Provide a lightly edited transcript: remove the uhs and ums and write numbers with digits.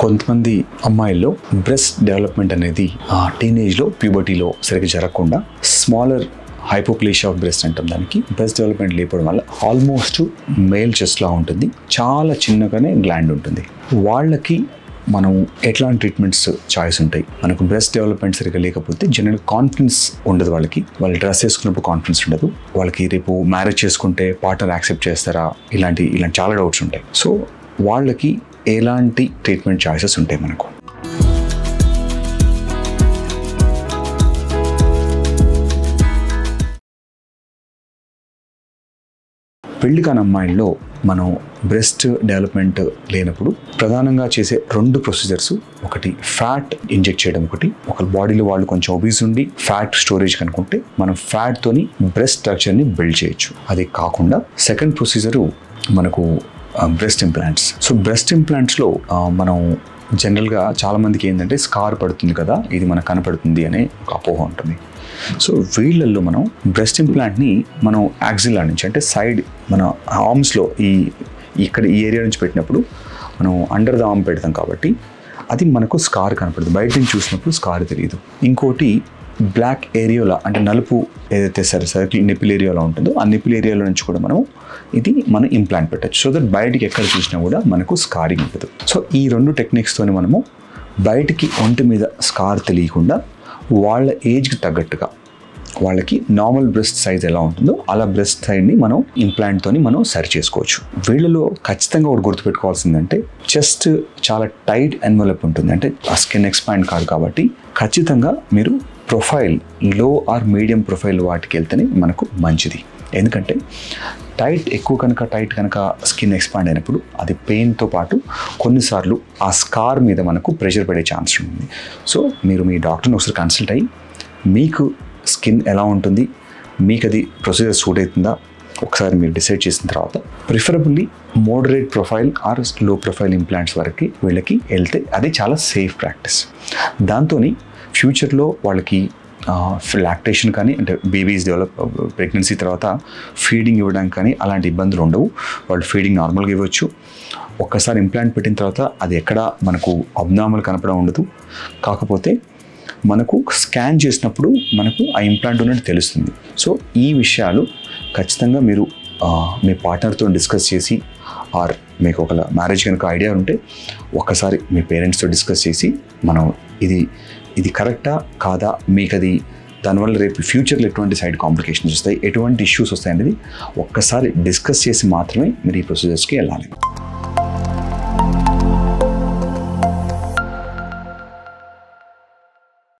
కొంతమంది అమ్మాయిల్లో breast development అనేది టీనేజ్లో ప్యూబర్టీలో సరిగ్గా జరగకుండా స్మాలర్ హైపోప్లేషియా ఆఫ్ బ్రెస్ట్ అంటాం. దానికి బ్రెస్ట్ డెవలప్మెంట్ లేకపోవడం వల్ల ఆల్మోస్ట్ మేల్ చెస్ట్లా ఉంటుంది, చాలా చిన్నగానే గ్లాండ్ ఉంటుంది. వాళ్ళకి మనం ఎట్లాంటి ట్రీట్మెంట్స్ చాయిస్ ఉంటాయి. మనకు బ్రెస్ట్ డెవలప్మెంట్ సరిగ్గా లేకపోతే జనరల్ కాన్ఫిడెన్స్ ఉండదు, వాళ్ళు డ్రెస్ వేసుకున్నప్పుడు కాన్ఫిడెన్స్ ఉండదు, వాళ్ళకి రేపు మ్యారేజ్ చేసుకుంటే పార్ట్నర్ యాక్సెప్ట్ చేస్తారా, ఇలాంటి చాలా డౌట్స్ ఉంటాయి. సో వాళ్ళకి ఎలాంటి ట్రీట్మెంట్ చాయిసెస్ ఉంటాయి మనకు? పెళ్లి కాని అమ్మాయిల్లో మనం బ్రెస్ట్ డెవలప్మెంట్ లేనప్పుడు ప్రధానంగా చేసే 2 ప్రొసీజర్స్, ఒకటి ఫ్యాట్ ఇంజెక్ట్ చేయడం, ఒక బాడీలో వాళ్ళు కొంచెం ఒబీస్ ఉండి ఫ్యాట్ స్టోరేజ్ కనుకుంటే మనం ఫ్యాట్తోని బ్రెస్ట్ స్ట్రక్చర్ని బిల్డ్ చేయొచ్చు. అది కాకుండా సెకండ్ ప్రొసీజరు మనకు బ్రెస్ట్ ఇంప్లాంట్స్. సో బ్రెస్ట్ ఇంప్లాంట్స్లో మనం జనరల్గా చాలామందికి ఏంటంటే స్కార్ పడుతుంది కదా, ఇది మనకు కనపడుతుంది అనే ఒక అపోహ ఉంటుంది. సో వీళ్ళల్లో మనం బ్రెస్ట్ ఇంప్లాంట్ని మనం యాక్సిలా నుంచి అంటే సైడ్ మన ఆర్మ్స్లో ఇక్కడ ఈ ఏరియా నుంచి పెట్టినప్పుడు మనం అండర్ ద ఆర్మ్ పెడతాం కాబట్టి అది మనకు స్కార్ కనపడుతుంది, బయట నుంచి చూసినప్పుడు స్కార్ తెలియదు. ఇంకోటి బ్లాక్ ఏరియాలో అంటే నలుపు ఏదైతే సర్కిల్ నిపిల్ ఏరియాలో ఉంటుందో ఆ నిపిల్ ఏరియాలో నుంచి కూడా మనం ఇంప్లాంట్ పెట్టచ్చు. సో దట్ బయటికి ఎక్కడ చూసినా కూడా మనకు స్కారింగ్ ఉంటుంది. సో ఈ 2 టెక్నిక్స్తోని మనము బయటికి ఒంటి మీద స్కార్ తెలియకుండా వాళ్ళ ఏజ్కి తగ్గట్టుగా వాళ్ళకి నార్మల్ బ్రెస్ట్ సైజ్ ఎలా ఉంటుందో అలా బ్రెస్ట్ సైడ్ని మనం ఇంప్లాంట్తోని మనం సరి చేసుకోవచ్చు. వీళ్ళలో ఖచ్చితంగా ఒకటి గుర్తుపెట్టుకోవాల్సిందంటే చెస్ట్ చాలా టైట్ ఎన్వలప్ ఉంటుంది, అంటే ఆ స్కిన్ ఎక్స్పాండ్ కాదు కాబట్టి ఖచ్చితంగా మీరు ప్రొఫైల్ లో ఆర్ మీడియం ప్రొఫైల్ వాటికి వెళ్తేనే మనకు మంచిది. ఎందుకంటే టైట్ కనుక స్కిన్ ఎక్స్పాండ్ అయినప్పుడు అది పెయిన్తో పాటు కొన్నిసార్లు ఆ స్కార్ మీద మనకు ప్రెషర్ పడే ఛాన్స్ ఉంటుంది. సో మీరు మీ డాక్టర్ని ఒకసారి కన్సల్ట్ అయ్యి మీకు స్కిన్ ఎలా ఉంటుంది, మీకు అది ప్రొసీజర్ సూట్ అవుతుందా ఒకసారి మీరు డిసైడ్ చేసిన తర్వాత ప్రిఫరబుల్లీ మోడరేట్ ప్రొఫైల్ ఆర్ లో ప్రొఫైల్ ఇంప్లాంట్స్ వరకు వీళ్ళకి వెళ్తే అది చాలా సేఫ్ ప్రాక్టీస్. దాంతో ఫ్యూచర్లో వాళ్ళకి లాక్టేషన్ కానీ అంటే బేబీస్ ప్రెగ్నెన్సీ తర్వాత ఫీడింగ్ ఇవ్వడానికి కానీ అలాంటి ఇబ్బందులు ఉండవు. వాళ్ళు ఫీడింగ్ నార్మల్గా ఇవ్వచ్చు. ఒక్కసారి ఇంప్లాంట్ పెట్టిన తర్వాత అది ఎక్కడ మనకు అబ్నార్మల్ కనపడం ఉండదు. కాకపోతే మనకు స్కాన్ చేసినప్పుడు మనకు ఆ ఇంప్లాంట్ ఉన్నట్టు తెలుస్తుంది. సో ఈ విషయాలు ఖచ్చితంగా మీరు మీ పార్ట్నర్తో డిస్కస్ చేసి ఆర్ మీకు ఒక మ్యారేజ్ కనుక ఐడియా ఉంటే ఒక్కసారి మీ పేరెంట్స్తో డిస్కస్ చేసి మనం ఇది కరెక్టా కాదా, మీకు అది దానివల్ల రేపు ఫ్యూచర్లో ఎటువంటి సైడ్ కాంప్లికేషన్స్ వస్తాయి, ఎటువంటి ఇష్యూస్ వస్తాయి అనేది ఒక్కసారి డిస్కస్ చేసి మాత్రమే మీరు ఈ ప్రొసీజర్స్కి వెళ్ళాలి.